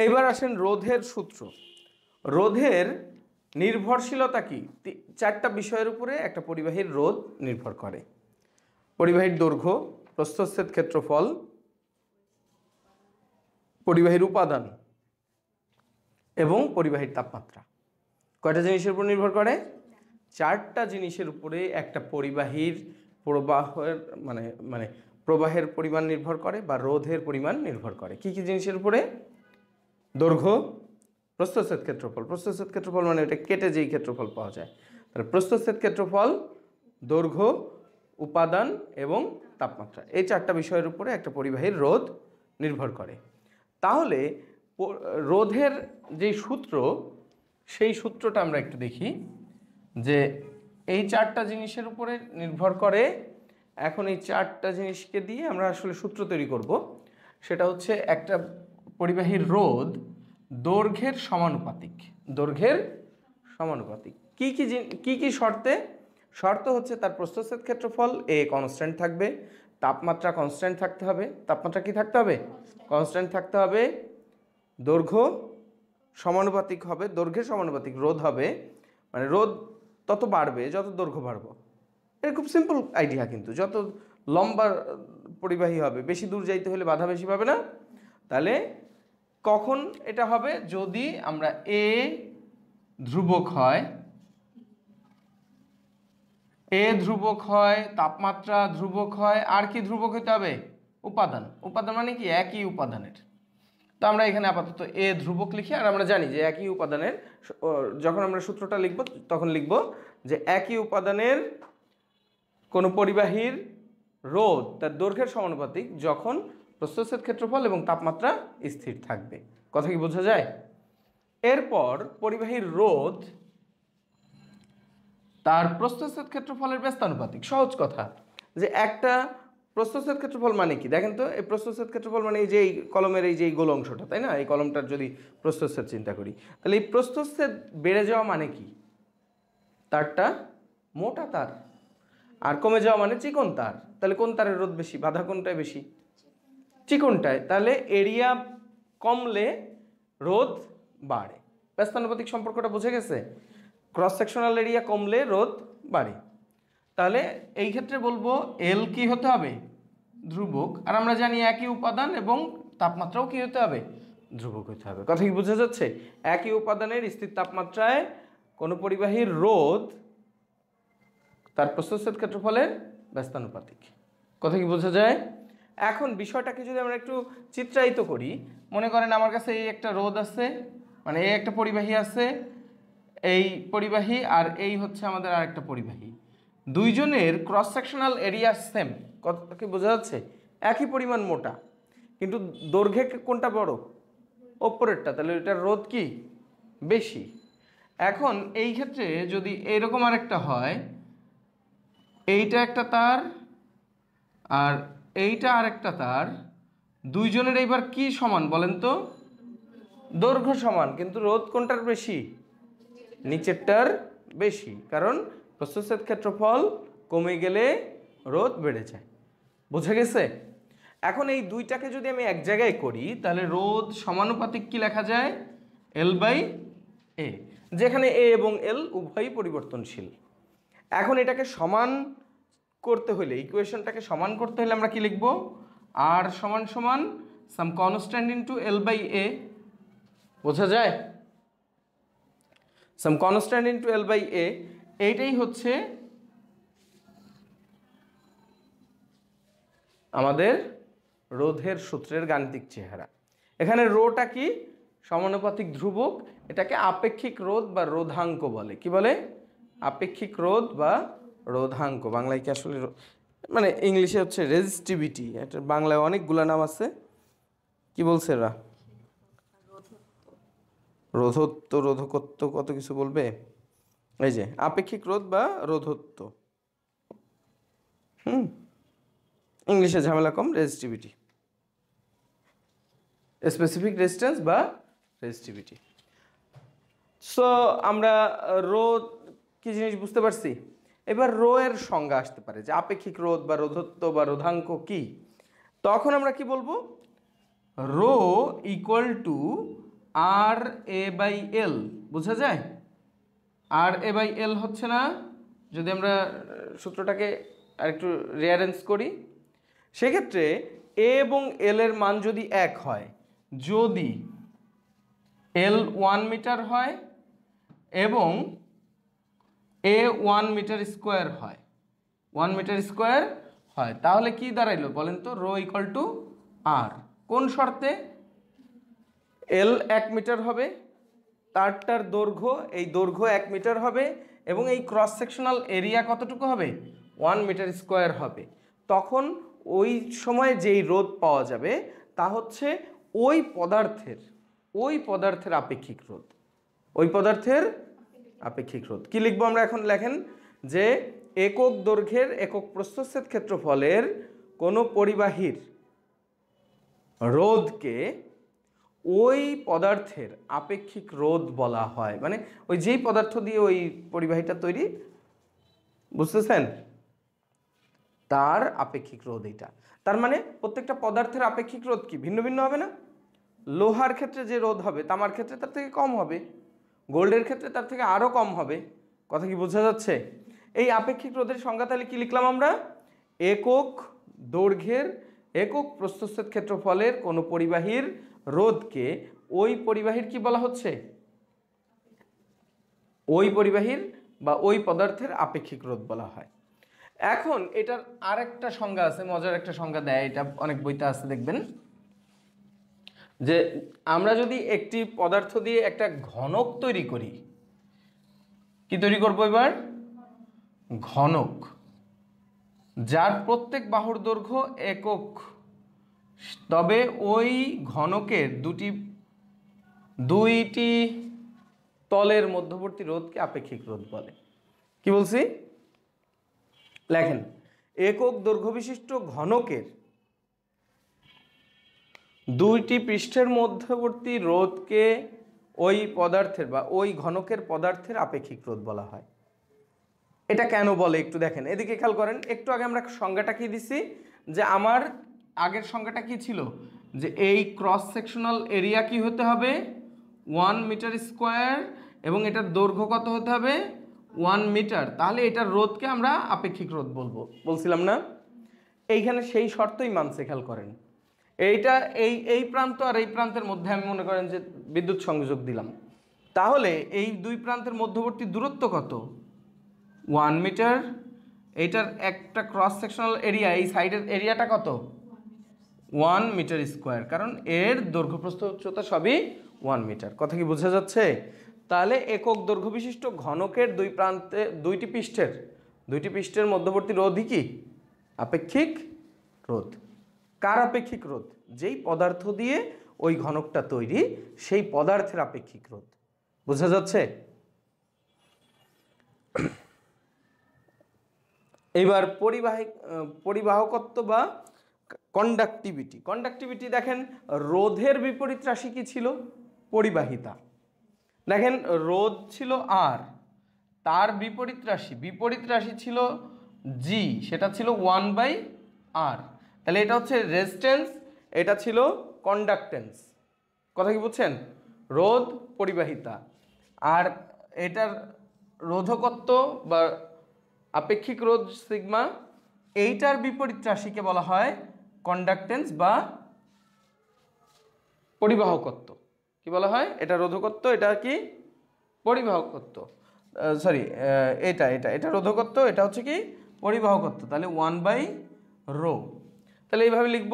এবার আসেন রোধের সূত্র। রোধের নির্ভরশীলতা কি? চারটা বিষয়ের উপরে একটা পরিবাহীর রোধ নির্ভর করে। পরিবাহীর দৈর্ঘ্য, প্রস্থচ্ছেদ ক্ষেত্রফল, পরিবাহীর উপাদান এবং পরিবাহীর তাপমাত্রা। কয়টা জিনিসের উপর নির্ভর করে? চারটা জিনিসের উপরে একটা পরিবাহীর প্রবাহের মানে মানে প্রবাহের পরিমাণ নির্ভর করে বা রোধের পরিমাণ নির্ভর করে। কি কি জিনিসের উপরে? দৈর্ঘ্য, প্রস্থচ্ছেদ ক্ষেত্রফল। প্রস্থচ্ছেদ ক্ষেত্রফল মানে এটা কেটে যেই ক্ষেত্রফল পাওয়া যায়, তাহলে প্রস্থচ্ছেদ ক্ষেত্রফল, দৈর্ঘ্য, উপাদান এবং তাপমাত্রা, এই চারটা বিষয়ের উপরে একটা পরিবাহীর রোধ নির্ভর করে। তাহলে রোধের যেই সূত্র, সেই সূত্রটা আমরা একটু দেখি যে এই চারটা জিনিসের উপরে নির্ভর করে। এখন এই চারটা জিনিসকে দিয়ে আমরা আসলে সূত্র তৈরি করব। সেটা হচ্ছে একটা পরিবাহীর রোধ দৈর্ঘ্যের সমানুপাতিক। দৈর্ঘ্যের সমানুপাতিক কি কি শর্তে? শর্ত হচ্ছে তার প্রস্থচ্ছেদ ক্ষেত্রফল এ কনস্ট্যান্ট থাকবে, তাপমাত্রা কনস্ট্যান্ট থাকতে হবে। তাপমাত্রা কি থাকতে হবে? কনস্ট্যান্ট থাকতে হবে। দৈর্ঘ্য সমানুপাতিক হবে, দৈর্ঘ্যের সমানুপাতিক রোধ হবে, মানে রোধ তত বাড়বে যত দৈর্ঘ্য বাড়বে। এটা খুব সিম্পল আইডিয়া, কিন্তু যত লম্বা পরিবাহী হবে, বেশি দূর যাইতে হলে বাধা বেশি পাবে না। তাহলে কখন এটা হবে? যদি আমরা এ ধ্রুবক হয়, এ ধ্রুবক হয়, তাপমাত্রা ধ্রুবক হয়, আর কি ধ্রুবক হইতে হবে? উপাদান। উপাদান মানে কি? একই উপাদানের। তো আমরা এখানে আপাতত এ ধ্রুবক লিখি। আর আমরা জানি যে একই উপাদানের, যখন আমরা সূত্রটা লিখব তখন লিখব যে একই উপাদানের কোনো পরিবাহীর রোধ তার দৈর্ঘ্যের সমানুপাতিক যখন প্রস্থচ্ছেদ ক্ষেত্রফল এবং তাপমাত্রা স্থির থাকবে। কথা কি বোঝা যায়? এরপর পরিবাহীর রোধ তার প্রস্থচ্ছেদ ক্ষেত্রফলের ব্যস্তানুপাতিক। সহজ কথা, যে একটা প্রস্থচ্ছেদ ক্ষেত্রফল মানে কি দেখেন তো। এই প্রস্থচ্ছেদ ক্ষেত্রফল মানে এই যে এই কলমের এই যে গোল অংশটা, তাই না? এই কলমটার যদি প্রস্থচ্ছেদ চিন্তা করি, তাহলে এই প্রস্থচ্ছেদ বেড়ে যাওয়া মানে কি? তারটা মোটা তার, আর কমে যাওয়া মানে চিকন তার। তাহলে কোন তারের রোধ বেশি? বাধা কোনটায় বেশি? চিকনটায়। তাহলে এরিয়া কমলে রোধ বাড়ে। ব্যস্তানুপাতিক সম্পর্কটা বুঝে গেছে? ক্রস সেকশনাল এরিয়া কমলে রোধ বাড়ে। তাহলে এই ক্ষেত্রে বলবো এল কি হতে হবে? ধ্রুবক। আর আমরা জানি একই উপাদান এবং তাপমাত্রাও কি হতে হবে? ধ্রুবক হতে হবে। কথা কি বোঝা যাচ্ছে? একই উপাদানের স্থির তাপমাত্রায় কোনো পরিবাহীর রোধ তার প্রস্থচ্ছেদ ক্ষেত্রফলের ব্যস্তানুপাতিক। কথা কি বোঝা যায়? এখন বিষয়টাকে যদি আমরা একটু চিত্রায়িত করি, মনে করেন আমার কাছে এই একটা রোধ আছে, মানে এই একটা পরিবাহী আছে, এই পরিবাহী, আর এই হচ্ছে আমাদের আরেকটা পরিবাহী। দুইজনের ক্রস সেকশনাল এরিয়া সেম। কথা কি বোঝা যাচ্ছে? একই পরিমাণ মোটা, কিন্তু দৈর্ঘ্যে কোনটা বড়? ওপরেরটা। তাহলে এটার রোধ কি বেশি। এখন এই ক্ষেত্রে যদি এইরকম আরেকটা হয়, এইটা একটা তার আর এইটা আরেকটা তার, দুইজনের এইবার কি সমান বলেন তো? দৈর্ঘ্য সমান, কিন্তু রোধ কোনটার বেশি? নিচেরটার বেশি, কারণ প্রস্থচ্ছেদ ক্ষেত্রফল কমে গেলে রোধ বেড়ে যায়। বোঝা গেছে? এখন এই দুইটাকে যদি আমি এক জায়গায় করি, তাহলে রোধ সমানুপাতিক কি লেখা যায়? এল বাই এ, যেখানে এ এবং এল উভয়ই পরিবর্তনশীল। এখন এটাকে সমান করতে হলে, ইকুয়েশনটাকে সমান করতে হলে আমরা কি লিখব? আর সমান সমান সাম কনস্ট্যান্ট ইন্টু এল বাই এ। বোঝা যায়? সাম কনস্ট্যান্ট ইন্টু এল বাই এ, এইটাই হচ্ছে আমাদের রোধের সূত্রের গাণিতিক চেহারা। এখানে রোটা কি? সমানুপাতিক ধ্রুবক। এটাকে আপেক্ষিক রোধ বা রোধাঙ্ক বলে। কি বলে? আপেক্ষিক রোধ বা রোধাঙ্ক। বাংলায় কি আসলে, মানে ইংলিশে হচ্ছে রেজিস্টিভিটি। এটা বাংলায় অনেকগুলো নাম আছে। কি বলছে এরা? রোধত্ব, রোধকত্ব, কত কিছু বলবে। এই যে আপেক্ষিক রোধ বা রোধত্ব। ইংলিশে ঝামেলা কম, রেজিস্টিভিটি, স্পেসিফিক রেজিস্ট্যান্স বা রেজিস্টিভিটি। সো আমরা রোধ কি জিনিস বুঝতে পারছি। এবার রো এর সংজ্ঞা আসতে পারে যে আপেক্ষিক রোধ বা রোধত্ব বা রোধাঙ্ক কি। তখন আমরা কি বলবো? Rho equal to R A by L, বোঝা যায়? আর এ বাই এল হচ্ছে না, যদি আমরা সূত্রটাকে আরেকটু রিঅ্যারেঞ্জ করি, সেক্ষেত্রে এ এবং এল এর মান যদি এক হয়, যদি এল 1 মিটার হয় এবং এ 1 মিটার স্কোয়ার হয়, 1 মিটার স্কোয়ার হয়, তাহলে কি দাঁড়াইলো বলেন তো? রো ইকুয়াল টু আর। কোন শর্তে? এল 1 মিটার হবে, তারটার দৈর্ঘ্য, এই দৈর্ঘ্য 1 মিটার হবে এবং এই ক্রস সেকশনাল এরিয়া কতটুকু হবে? 1 মিটার স্কোয়ার হবে। তখন ওই সময় যেই রোধ পাওয়া যাবে তা হচ্ছে ওই পদার্থের আপেক্ষিক রোধ, ওই পদার্থের আপেক্ষিক রোধ। কি লিখবো আমরা এখন? লেখেন যে একক দৈর্ঘ্যের একক প্রস্থচ্ছেদ ক্ষেত্রফলের কোনো পরিবাহীর রোধকে ওই পদার্থের আপেক্ষিক রোধ বলা হয়। মানে ওই যেই পদার্থ দিয়ে ওই পরিবাহীটা তৈরি, বুঝতেছেন, তার আপেক্ষিক রোধ এটা। তার মানে প্রত্যেকটা পদার্থের আপেক্ষিক রোধ কি ভিন্ন ভিন্ন হবে না? লোহার ক্ষেত্রে যে রোধ হবে তামার ক্ষেত্রে তার থেকে কম হবে, গোল্ডের ক্ষেত্রে তার থেকে আরও কম হবে। কথা কি বোঝা যাচ্ছে? এই আপেক্ষিক রোধের সংজ্ঞা তাহলে কি লিখলাম আমরা? একক দৈর্ঘ্যের একক প্রস্থচ্ছেদ ক্ষেত্রফলের কোনো পরিবাহীর রোধকে ওই পরিবাহীর কি বলা হচ্ছে? ওই পরিবাহীর বা ওই পদার্থের আপেক্ষিক রোধ বলা হয়। এখন এটার আরেকটা সংজ্ঞা আছে, মজার একটা সংজ্ঞা দেয়, এটা অনেক বইতে আছে দেখবেন, যে আমরা যদি একটি পদার্থ দিয়ে একটা ঘনক তৈরি করি, কি তৈরি করবো এবার? ঘনক, যার প্রত্যেক বাহুর দৈর্ঘ্য একক, তবে ওই ঘনকের দুইটি তলের মধ্যবর্তী রোধকে আপেক্ষিক রোধ বলে। কি বলছি? লেখেন, একক দৈর্ঘ্য বিশিষ্ট ঘনকের দুইটি পৃষ্ঠের মধ্যবর্তী রোধকে ওই পদার্থের বা ওই ঘনকের পদার্থের আপেক্ষিক রোধ বলা হয়। এটা কেন বলে একটু দেখেন, এদিকে খেয়াল করেন। একটু আগে আমরা সংজ্ঞাটা কি দিছি, যে আমার আগের সংজ্ঞাটা কি ছিল, যে এই ক্রস সেকশনাল এরিয়া কি হতে হবে? 1 মিটার স্কোয়ার এবং এটার দৈর্ঘ্য কত হতে হবে? 1 মিটার। তাহলে এটার রোধকে আমরা আপেক্ষিক রোধ বলছিলাম না? এইখানে সেই শর্তই মানছে, খেয়াল করেন। এইটা এই প্রান্ত আর এই প্রান্তের মধ্যে আমি মনে করেন যে বিদ্যুৎ সংযোগ দিলাম, তাহলে এই দুই প্রান্তের মধ্যবর্তী দূরত্ব কত? 1 মিটার। এইটার একটা ক্রস সেকশনাল এরিয়া, এই সাইডের এরিয়াটা কত? 1 মিটার স্কোয়ার, কারণ এর দৈর্ঘ্য প্রস্থ উচ্চতা সবই 1 মিটার। কথা কি বোঝা যাচ্ছে? তাহলে একক দৈর্ঘ্য বিশিষ্ট ঘনকের দুইটি পৃষ্ঠের মধ্যবর্তী রোধই কি? আপেক্ষিক রোধ। কার আপেক্ষিক রোধ? যেই পদার্থ দিয়ে ওই ঘনকটা তৈরি, সেই পদার্থের আপেক্ষিক রোধ। বোঝা যাচ্ছে? এবার পরিবাহকত্ব বা কন্ডাক্টিভিটি দেখেন, রোধের বিপরীত রাশি কি ছিল? পরিবাহিতা। দেখেন, রোধ ছিল আর, তার বিপরীত রাশি ছিল জি, সেটা ছিল 1/r। তাহলে এটা হচ্ছে রেজিস্ট্যান্স, এটা ছিল কন্ডাক্টেন্স। কথা কি বুঝছেন? রোধ, পরিবাহিতা, আর এটার রোধকত্ব বা আপেক্ষিক রোধ সিগমা, এইটার বিপরীত রাশিকে বলা হয় কন্ডাক্টেন্স বা পরিবাহকত্ব। কি বলা হয়? এটা রোধকত্ব, এটা কি? পরিবাহকত্ব। সরি, এটা রোধকত্ব, এটা হচ্ছে কি? পরিবাহকত্ব। তাহলে 1/ρ। তাহলে এইভাবে লিখব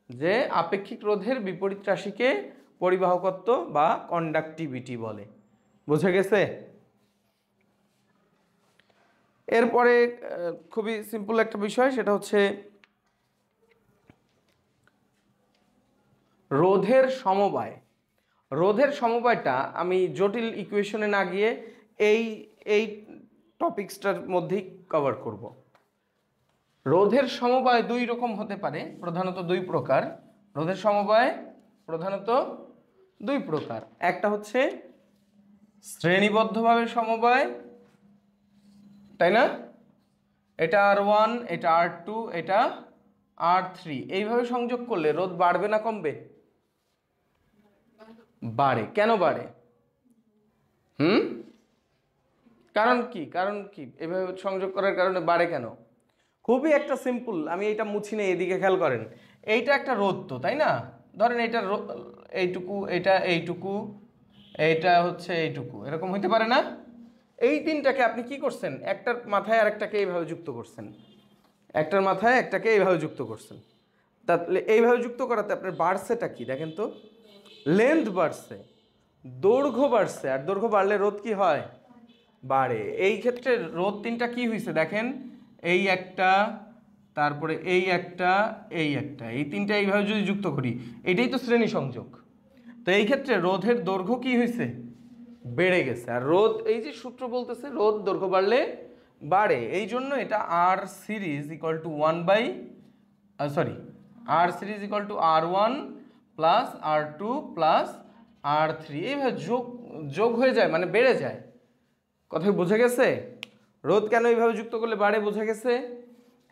যে আপেক্ষিক রোধের বিপরীত রাশিকে পরিবাহকত্ব বা কন্ডাক্টিভিটি বলে। বুঝে গেছে? এরপরে খুবই সিম্পল একটা বিষয়, সেটা হচ্ছে রোধের সমবায়। রোধের সমবায়টা আমি জটিল ইকুয়েশনে না গিয়ে এই টপিকসটার মধ্যেই কভার করব। রোধের সমবায় দুই রকম হতে পারে, প্রধানত দুই প্রকার। রোধের সমবায় প্রধানত দুই প্রকার। একটা হচ্ছে শ্রেণীবদ্ধভাবে সমবায়, তাই না? এটা R1, এটা R2, এটা R3, এইভাবে সংযোগ করলে রোধ বাড়বে না কমবে? বাড়ে। কেন বাড়ে? কারণ কি? কারণ কি এভাবে সংযোগ করার কারণে বাড়ে কেন? খুবই একটা সিম্পল, আমি এইটা মুছি নেই, এদিকে খেয়াল করেন। এইটা একটা রোধ তো, তাই না? ধরেন এইটা এইটুকু, এটা এইটুকু, এইটা হচ্ছে এইটুকু, এরকম হইতে পারে না? এই তিনটাকে আপনি কি করছেন? একটার মাথায় আরেকটাকে এইভাবে যুক্ত করছেন, একটার মাথায় একটাকে এইভাবে যুক্ত করছেন। তাহলে এইভাবে যুক্ত করাতে আপনার বাড়ছেটা কি দেখেন তো? লেন্থ বাড়ছে, দৈর্ঘ্য বাড়ছে। আর দৈর্ঘ্য বাড়লে রোধ কি হয়? বাড়ে। এই ক্ষেত্রে রোধ তিনটা কি হয়েছে দেখেন, এই একটা, তারপরে এই একটা, এই একটা, এই তিনটা এইভাবে যদি যুক্ত করি, এটাই তো শ্রেণী সংযোগ। তো এই ক্ষেত্রে রোধের দৈর্ঘ্য কি হয়েছে? বেড়ে গেছে। আর রোধ, এই যে সূত্র বলতেছে রোধ দৈর্ঘ্য বাড়লে বাড়ে, এই জন্য এটা R series equal to R series equal to R1 plus R2 plus R3, এইভাবে যোগ যোগ হয়ে যায়, মানে বেড়ে যায়। কথায় বোঝা গেছে? রোধ কেন এইভাবে যুক্ত করলে বাড়ে বোঝা গেছে।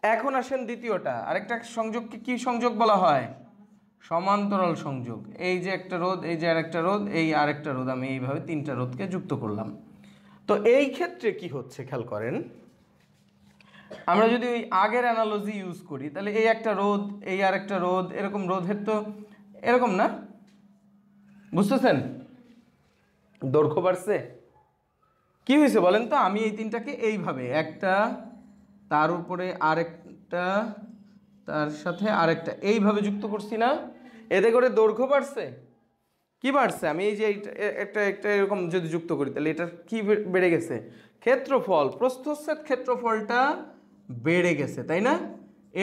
এখন আসেন দ্বিতীয়টা, আরেকটা সংযোগকে কি সংযোগ বলা হয়? সমান্তরাল সংযোগ। এই যে একটা রোধ, এই যে আরেকটা রোধ, এই আরেকটা রোধ, আমি এইভাবে তিনটা রোধকে যুক্ত করলাম। তো এই ক্ষেত্রে কি হচ্ছে খেয়াল করেন, আমরা যদি ওই আগের অ্যানালজি ইউজ করি, তাহলে এই একটা রোধ, এই আরেকটা রোধ, এরকম রোধের তো এরকম না, বুঝতেছেন? দৈর্ঘ্য বাড়ছে। কি হয়েছে বলেন তো? আমি এই তিনটাকে এইভাবে, একটা, তার উপরে আরেকটা, তার সাথে আরেকটা, এইভাবে যুক্ত করছি না? এতে করে দৈর্ঘ্য বাড়ছে। কি বাড়ছে? আমি এই যে একটা একটা এরকম যদি যুক্ত করি, তাহলে এটা কি বেড়ে গেছে? ক্ষেত্রফল, প্রস্থচ্ছেদ ক্ষেত্রফলটা বেড়ে গেছে, তাই না?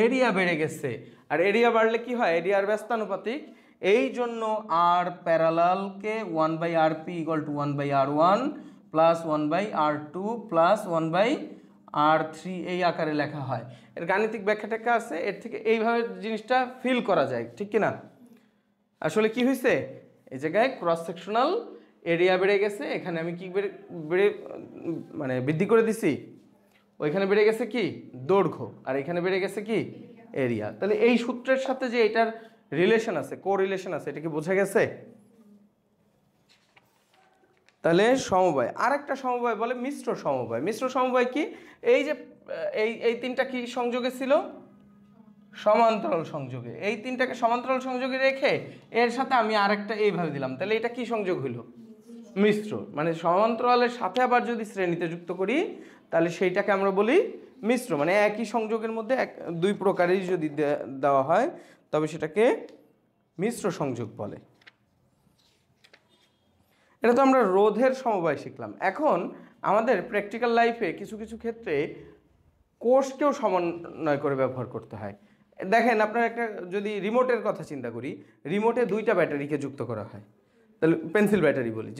এরিয়া বেড়ে গেছে। আর এরিয়া বাড়লে কি হয়? এরিয়ার ব্যস্তানুপাতিক। এই জন্য আর প্যারালালকে 1/rp equal to 1/r1 plus 1/r2 plus 1/r3 এই আকারে লেখা হয়। এর গাণিতিক ব্যাখ্যাটা আছে, এর থেকে এইভাবে জিনিসটা ফিল করা যায়, ঠিক কিনা? আসলে কি হয়েছে, এই জায়গায় ক্রস সেকশনাল এরিয়া বেড়ে গেছে, এখানে আমি কি বেড়ে মানে বৃদ্ধি করে দিছি, ওইখানে বেড়ে গেছে কি দৈর্ঘ্য, আর এখানে বেড়ে গেছে কি এরিয়া। তাহলে এই সূত্রের সাথে যে এটার রিলেশন আছে, কো রিলেশন আছে, এটা কি বোঝা গেছে? তাহলে সমবায়, আরেকটা সমবায় বলে মিশ্র সমবায়। মিশ্র সমবায় কি? এই যে এই তিনটা কি সংযোগে ছিল? সমান্তরাল সংযোগে। এই তিনটাকে সমান্তরাল সংযোগে রেখে এর সাথে আমি আরেকটা এইভাবে দিলাম, তাহলে এটা কি সংযোগ হইল? মিশ্র। মানে সমান্তরালের সাথে আবার যদি শ্রেণীতে যুক্ত করি, তাহলে সেইটাকে আমরা বলি মিশ্র। মানে একই সংযোগের মধ্যে দুই প্রকারেরই যদি দেওয়া হয়, তবে সেটাকে মিশ্র সংযোগ বলে। এটা তো আমরা রোধের সমবায় শিখলাম। এখন আমাদের প্র্যাকটিক্যাল লাইফে কিছু কিছু ক্ষেত্রে কোষকেও সমন্বয় করে ব্যবহার করতে হয়। দেখেন, আপনার একটা যদি রিমোটের কথা চিন্তা করি, রিমোটে দুইটা ব্যাটারিকে যুক্ত করা হয়, তাহলে পেন্সিল ব্যাটারি বলি।